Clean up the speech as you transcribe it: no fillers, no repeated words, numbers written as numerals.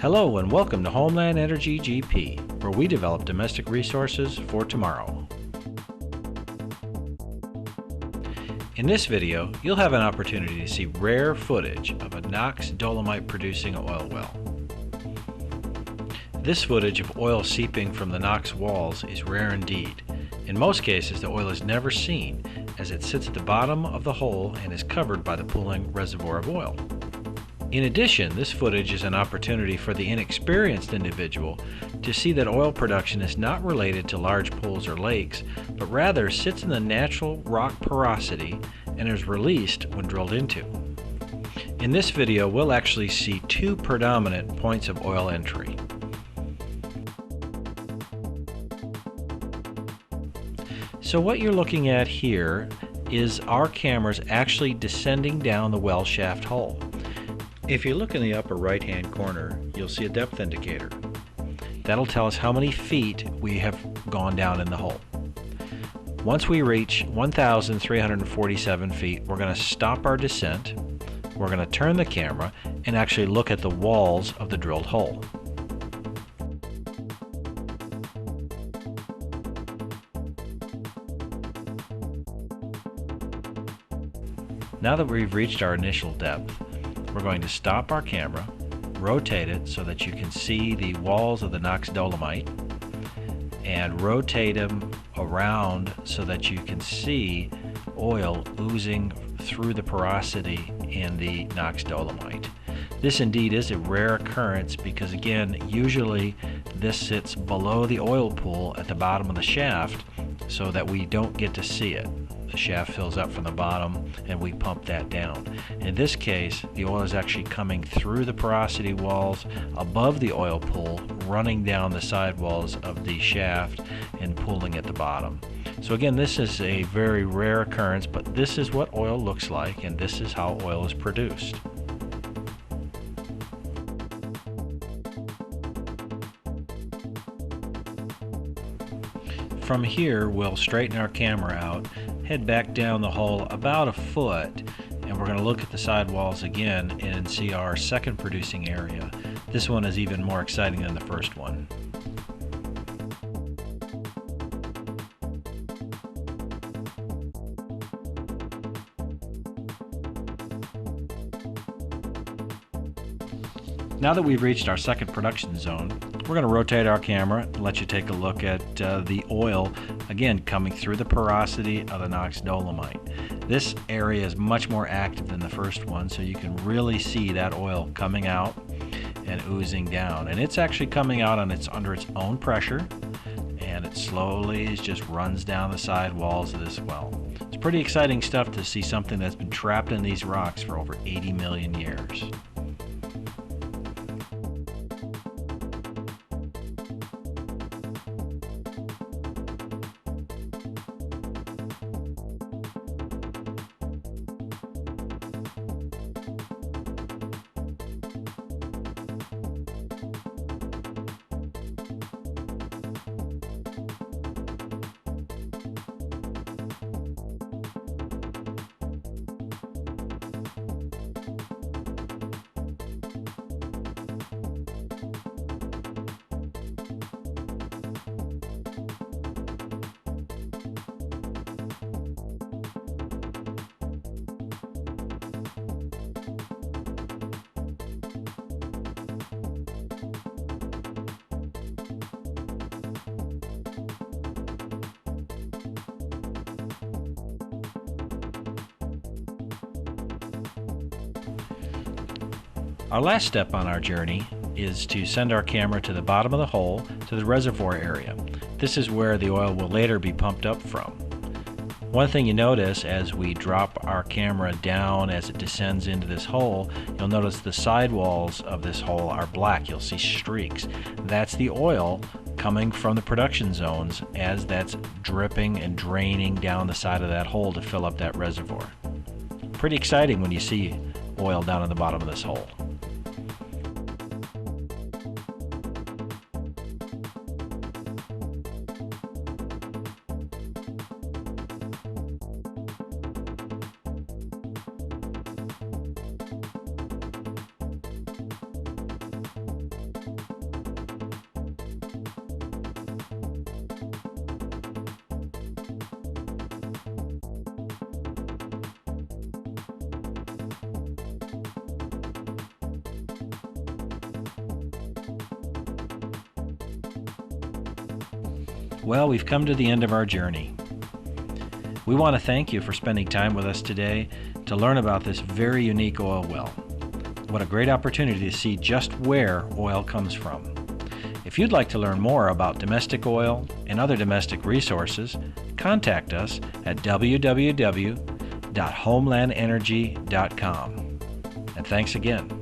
Hello and welcome to Homeland Energy GP, where we develop domestic resources for tomorrow. In this video, you'll have an opportunity to see rare footage of a Knox Dolomite producing oil well. This footage of oil seeping from the Knox walls is rare indeed. In most cases, the oil is never seen as it sits at the bottom of the hole and is covered by the pooling reservoir of oil. In addition, this footage is an opportunity for the inexperienced individual to see that oil production is not related to large pools or lakes, but rather sits in the natural rock porosity and is released when drilled into. In this video, we'll actually see two predominant points of oil entry. So what you're looking at here is our cameras actually descending down the well shaft hole. If you look in the upper right hand corner, you'll see a depth indicator. That'll tell us how many feet we have gone down in the hole. Once we reach 1,347 feet, we're going to stop our descent. We're going to turn the camera and actually look at the walls of the drilled hole. Now that we've reached our initial depth, we're going to stop our camera, rotate it so that you can see the walls of the Knox Dolomite, and rotate them around so that you can see oil oozing through the porosity in the Knox Dolomite. This indeed is a rare occurrence because, again, usually this sits below the oil pool at the bottom of the shaft so that we don't get to see it. The shaft fills up from the bottom and we pump that down. In this case, the oil is actually coming through the porosity walls above the oil pool, running down the side walls of the shaft and pooling at the bottom. So again, this is a very rare occurrence, but this is what oil looks like and this is how oil is produced. From here, we'll straighten our camera out, head back down the hole about a foot, and we're going to look at the sidewalls again and see our second producing area. This one is even more exciting than the first one. Now that we've reached our second production zone, we're going to rotate our camera and let you take a look at the oil, again, coming through the porosity of the Knox Dolomite. This area is much more active than the first one, so you can really see that oil coming out and oozing down. And it's actually coming out under its own pressure, and it slowly just runs down the side walls of this well. It's pretty exciting stuff to see something that's been trapped in these rocks for over 80 million years. Our last step on our journey is to send our camera to the bottom of the hole to the reservoir area. This is where the oil will later be pumped up from. One thing you notice as we drop our camera down as it descends into this hole, you'll notice the sidewalls of this hole are black. You'll see streaks. That's the oil coming from the production zones as that's dripping and draining down the side of that hole to fill up that reservoir. Pretty exciting when you see oil down in the bottom of this hole. Well, we've come to the end of our journey. We want to thank you for spending time with us today to learn about this very unique oil well. What a great opportunity to see just where oil comes from. If you'd like to learn more about domestic oil and other domestic resources, contact us at www.homelandenergy.com. And thanks again.